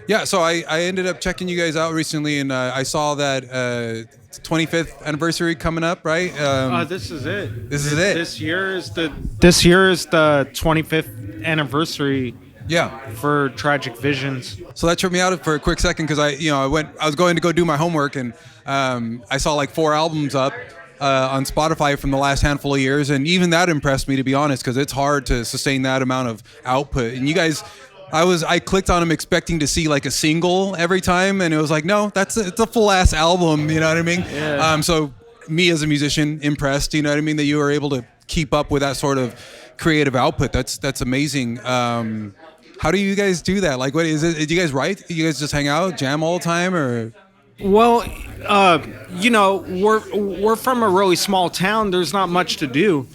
Yeah, so I ended up checking you guys out recently, and I saw that 25th anniversary coming up, right? This is it. This is it. This year is the 25th anniversary Yeah. for Tragic Visions. So that tripped me out for a quick second because I was going to go do my homework, and I saw like 4 albums up on Spotify from the last handful of years, and even that impressed me, to be honest, because it's hard to sustain that amount of output. And you guys, I clicked on them expecting to see like a single every time, and it was like, no, it's a full ass album. You know what I mean? Yeah. So me as a musician impressed. You know what I mean? That you were able to keep up with that sort of creative output. That's amazing. How do you guys do that? Like, what is it? Do you guys write? Do you guys just hang out, jam all the time, or? Well, we're from a really small town. There's not much to do,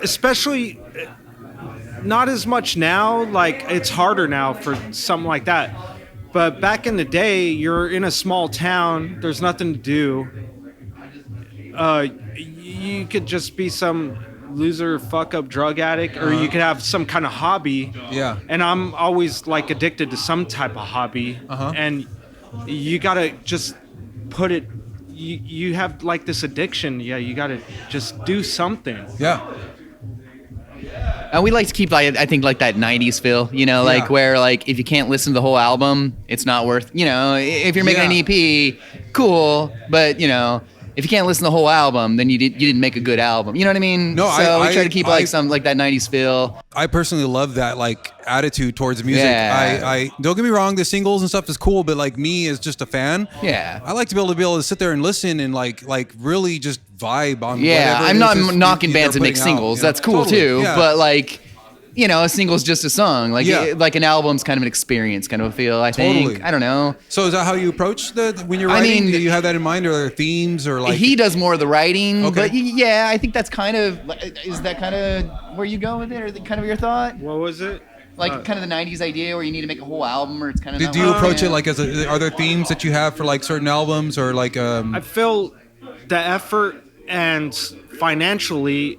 especially not as much now. Like it's harder now for something like that. But back in the day, you're in a small town. There's nothing to do. You could just be some loser fuck up drug addict, or you could have some kind of hobby. Yeah. And I'm always like addicted to some type of hobby. And you gotta just put it. You have like this addiction. Yeah, you gotta just do something. Yeah. And we like to keep, like, I think, like that 90s feel, like Yeah. where, like, if you can't listen to the whole album, it's not worth, if you're making an EP, cool, but, if you can't listen to the whole album, then you didn't make a good album. You know what I mean? No, so we I- try to keep, like, some, like, that 90s feel. I personally love that like attitude towards music. Yeah. I don't get me wrong, the singles and stuff is cool, but like me as just a fan, Yeah. I like to be able to sit there and listen and like really just vibe on. Yeah, whatever it I'm is not that's- knocking they're bands that make putting out, singles. That's cool, Totally, too. yeah. But, like, a single's just a song. Like, Yeah. like an album's kind of an experience kind of a feel, I think. Totally. I don't know. So is that how you approach when you're I writing? mean, Do you have that in mind, or are there themes, or like? He does more of the writing, Okay. but yeah, I think that's kind of, is that kind of where you go with it, or kind of your thought? What was it? Like kind of the 90s idea where you need to make a whole album, or it's kind of Do you approach it like are there themes that you have for like certain albums, or like I feel the effort and financially,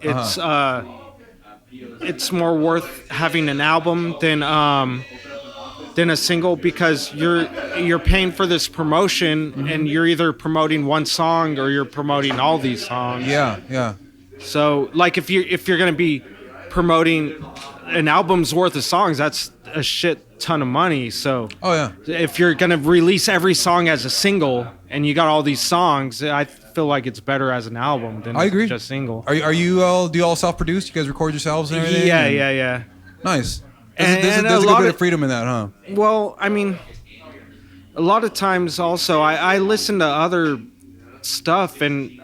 it's more worth having an album than a single, because you're paying for this promotion, and you're either promoting one song or you're promoting all these songs. yeah. So like if you're gonna be promoting an album's worth of songs, that's a shit ton of money. So Oh yeah. if you're gonna release every song as a single and you got all these songs, I feel like it's better as an album than I agree. just single. Are you all do you all self-produce? You guys record yourselves and everything? Yeah. Nice. And There's a a good lot bit of- of freedom in that, huh? Well, I mean, a lot of times also I listen to other stuff, and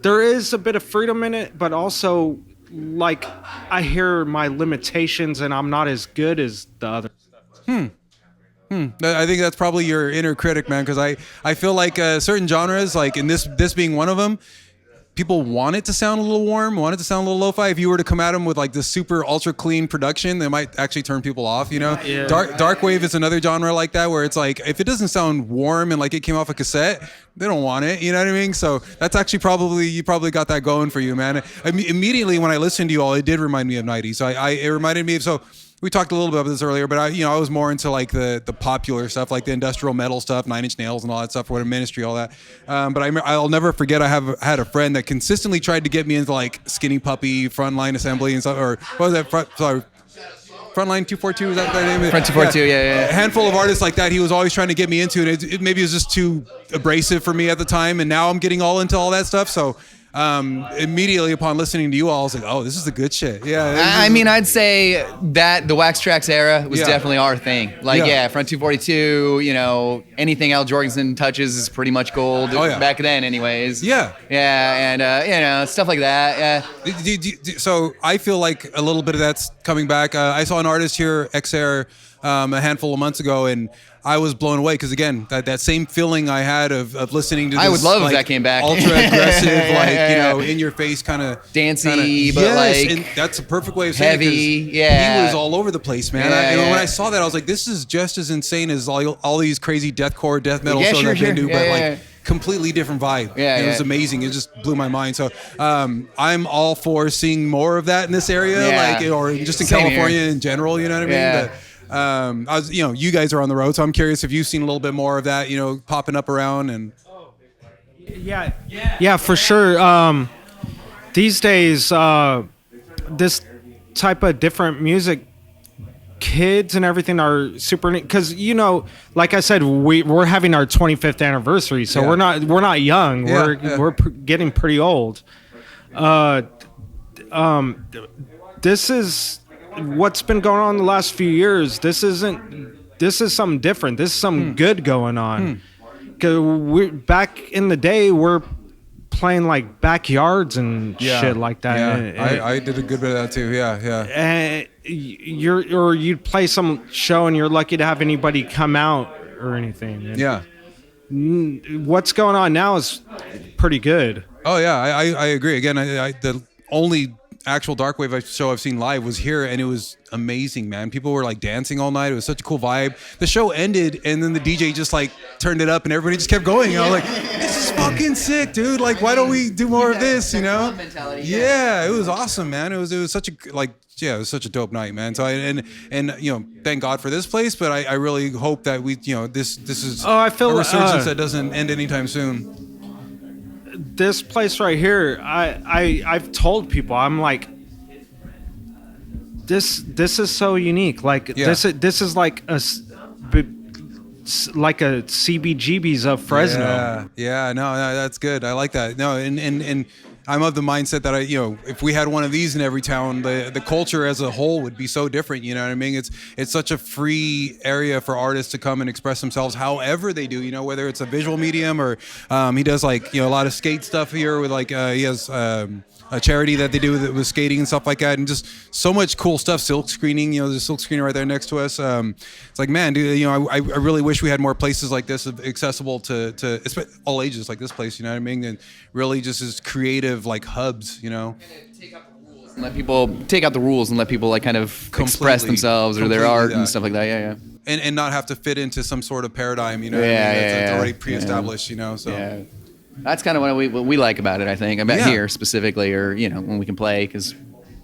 there is a bit of freedom in it, but also like I hear my limitations and I'm not as good as the other. I think that's probably your inner critic, man, because I feel like certain genres, like in this being one of them, people want it to sound a little warm, want it to sound a little lo-fi. If you were to come at them with like this super ultra clean production, they might actually turn people off, Yeah. Dark wave is another genre like that, where it's like if it doesn't sound warm and like it came off a cassette, they don't want it, you know what I mean? So that's actually you probably got that going for you, man. Immediately when I listened to you all, it did remind me of 90s. So it reminded me of, so we talked a little bit about this earlier, but I was more into like the popular stuff, like the industrial metal stuff, Nine Inch Nails and all that stuff, what a Ministry, all that. But I'll never forget, I had a friend that consistently tried to get me into like Skinny Puppy, Frontline Assembly and stuff, or what was that? Frontline 242, is that their name? Front 242, yeah. A handful of artists like that he was always trying to get me into, and maybe it was just too abrasive for me at the time, and now I'm getting all into all that stuff, so immediately upon listening to you all, I was like, oh, this is the good shit. Yeah. I mean, I'd say that the Wax Trax era was Yeah. definitely our thing. Like, Yeah. Front 242, anything Al Jorgensen touches is pretty much gold. Oh, yeah. Back then, anyways. Yeah. Yeah, and, stuff like that. Yeah. So I feel like a little bit of that's coming back. I saw an artist here, XR, a handful of months ago, and I was blown away because, again, that same feeling I had of listening to this, I would love if like, that came back. ultra aggressive, Yeah. in your face kind of Dancey, but, yes, like, and that's a perfect way of saying heavy, it, 'cause yeah. he was all over the place, man. Yeah, When yeah. I saw that, I was like, this is just as insane as all these crazy deathcore, death metal Yeah, shows sure, I've been sure. to, but Yeah, like yeah. completely different vibe. Yeah, And it was yeah. amazing. It just blew my mind. So I'm all for seeing more of that in this area, Yeah. or just in Same California here. in general. You know what I mean? Yeah. You guys are on the road, so I'm curious if you've seen a little bit more of that, popping up around and. Yeah, for sure. These days, this type of different music, kids and everything are super neat because like I said, we're having our 25th anniversary, so we're not young. We're getting pretty old. This is what's been going on the last few years. This is something different. This is something good going on. Cause we're back in the day, we're playing like backyards and shit like that. Yeah, I did a good bit of that too. Yeah. And you'd play some show and you're lucky to have anybody come out or anything. And yeah. What's going on now is pretty good. Oh yeah, I agree. Again, the only actual Darkwave show I've seen live was here, and it was amazing, man. People were like dancing all night. It was such a cool vibe. The show ended, and then the DJ just like turned it up, and everybody just kept going. I was like, this is fucking sick, dude. Like, why don't we do more of this? Yeah, it was awesome, man. It was such a it was such a dope night, man. So thank God for this place, but I really hope that this is I feel a resurgence that doesn't end anytime soon. This place right here, I've told people, I'm like, this is so unique. Like this is like a CBGB's of Fresno. Yeah, no, that's good. I like that. No, and I'm of the mindset that if we had one of these in every town, the culture as a whole would be so different. You know what I mean? It's such a free area for artists to come and express themselves however they do. Whether it's a visual medium or he does a lot of skate stuff here with he has a charity that they do with skating and stuff like that, and just so much cool stuff. Silk screening, there's a silk screener right there next to us. It's like, man, dude, I really wish we had more places like this accessible to all ages, like this place. You know what I mean? And really just as creative hubs. Take out the rules and let people take out the rules and let people kind of express themselves or their art and stuff like that. Yeah. And not have to fit into some sort of paradigm. That's already pre-established. So. Yeah. That's kind of what we like about it, I think. Here specifically, or when we can play, because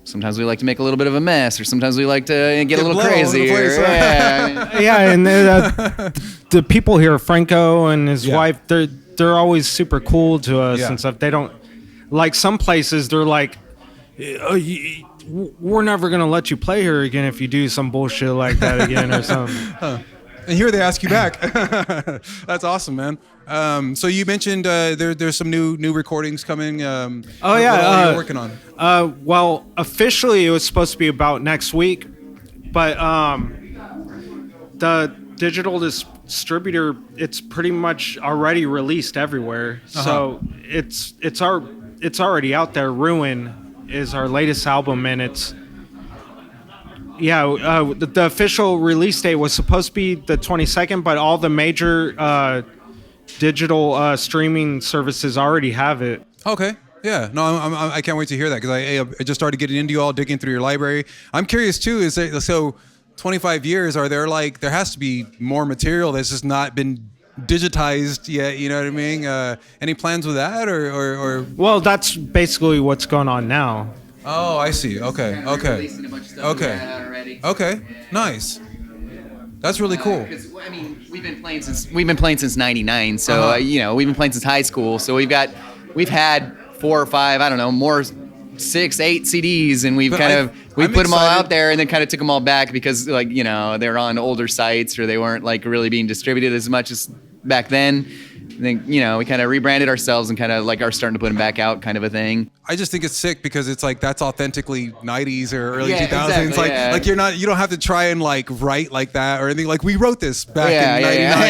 sometimes we like to make a little bit of a mess, or sometimes we like to get a little crazy. And the people here, Franco and his wife, they're always super cool to us and stuff. They don't like some places. They're like, we're never gonna let you play here again if you do some bullshit like that again or something. And here they ask you back. That's awesome, man. So you mentioned there's some new recordings coming. What are you working on? Well, officially it was supposed to be about next week, but the digital distributor, it's pretty much already released everywhere. So it's already out there. Ruin is our latest album, and it's. Yeah, the official release date was supposed to be the 22nd, but all the major digital streaming services already have it. Okay. Yeah. No, I can't wait to hear that, because I just started getting into you all, digging through your library. I'm curious too. Is there, so 25 years? Are there there has to be more material that's just not been digitized yet? You know what I mean? Any plans with that, or? Well, that's basically what's going on now. Oh, I see. Okay. Nice. That's really cool. Because we've been playing since '99. So we've been playing since high school. So we've had 4 or 5, I don't know, more 6, 8 CDs, and we put them all out there, and then kind of took them all back because they're on older sites, or they weren't really being distributed as much as back then. I think, we kind of rebranded ourselves and kind of are starting to put them back out, kind of a thing. I just think it's sick because it's that's authentically 90s or early 2000s. Exactly, you don't have to try and write like that or anything. We wrote this back in 99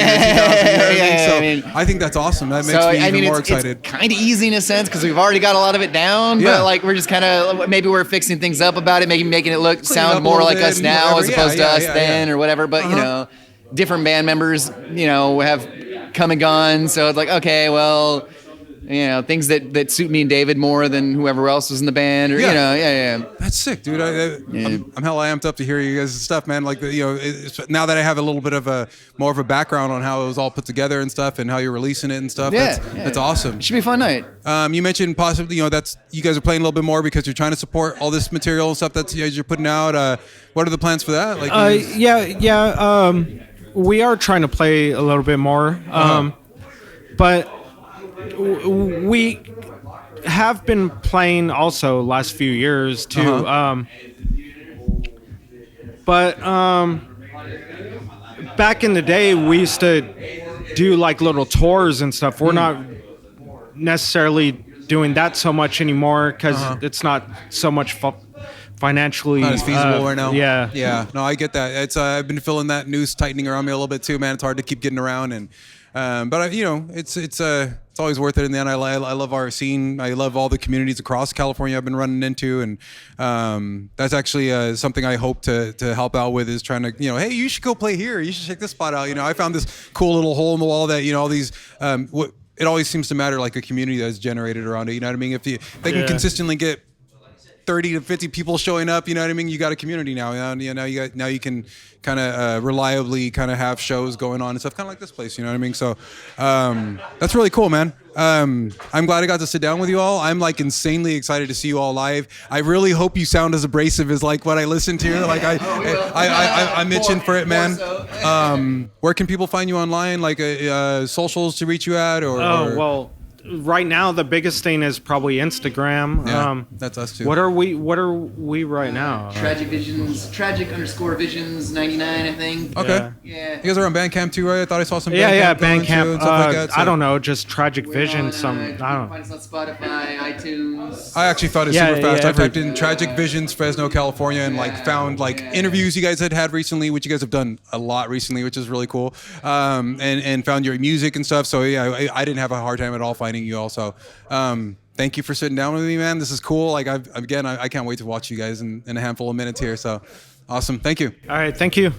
or 2000. I think that's awesome. That makes me even more excited. It's kind of easy in a sense because we've already got a lot of it down, but we're just kind of, maybe we're fixing things up about it, maybe making it sound more like us now as opposed to us then or whatever. But, different band members, have come and gone. So it's okay, well, You know, things that suit me and David more than whoever else was in the band, or Yeah. you know, yeah. That's sick, dude. I'm hella amped up to hear you guys' stuff, man. Like, now that I have a little bit of more of a background on how it was all put together and stuff, and how you're releasing it and stuff. Yeah, that's awesome. Should be a fun night. You mentioned possibly, that's you guys are playing a little bit more because you're trying to support all this material and stuff that you guys are putting out. What are the plans for that? Like, We are trying to play a little bit more, but we have been playing also last few years too. But back in the day, we used to do like little tours and stuff. We're not necessarily doing that so much anymore because it's not so much financially not as feasible right now. Yeah. No, I get that. It's I've been feeling that noose tightening around me a little bit too, man. It's hard to keep getting around, and but it's always worth it in the end. I love our scene. I love all the communities across California I've been running into, and that's actually something I hope to help out with, is trying to, hey, you should go play here. You should check this spot out. I found this cool little hole in the wall that, all these it always seems to matter, like a community that's generated around it. You know what I mean? If they can consistently get 30 to 50 people showing up, you know what I mean? You got a community now. Now you can kind of reliably kind of have shows going on and stuff, kind of like this place. You know what I mean? So that's really cool, man. I'm glad I got to sit down with you all. I'm like insanely excited to see you all live. I really hope you sound as abrasive as like what I listen to. Like I'm itching for it, man. Where can people find you online? Like socials to reach you at, or? Well, right now the biggest thing is probably Instagram. Yeah, that's us too. What are we right now? Tragic_visions 99, I think. Okay. Yeah. You guys are on Bandcamp too, right? I thought I saw some Bandcamp. Yeah, going too Bandcamp. and stuff like that, so. I don't know, just Tragic Vision. You I can don't find know. us on Spotify, iTunes. I actually thought it Yeah, super fast. yeah, I typed in Tragic Visions, Fresno, California, and found interviews you guys had recently, which you guys have done a lot recently, which is really cool. And found your music and stuff. So yeah, I didn't have a hard time at all finding you also. Thank you for sitting down with me, man. This is cool. Like I can't wait to watch you guys in a handful of minutes here. So awesome. Thank you. All right, thank you.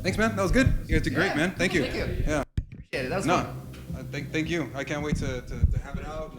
Thanks, man. That was good. You guys did great, man. Thank you. Thank you. Yeah. Appreciate it. That was No. fun. Thank you. I can't wait to have it out.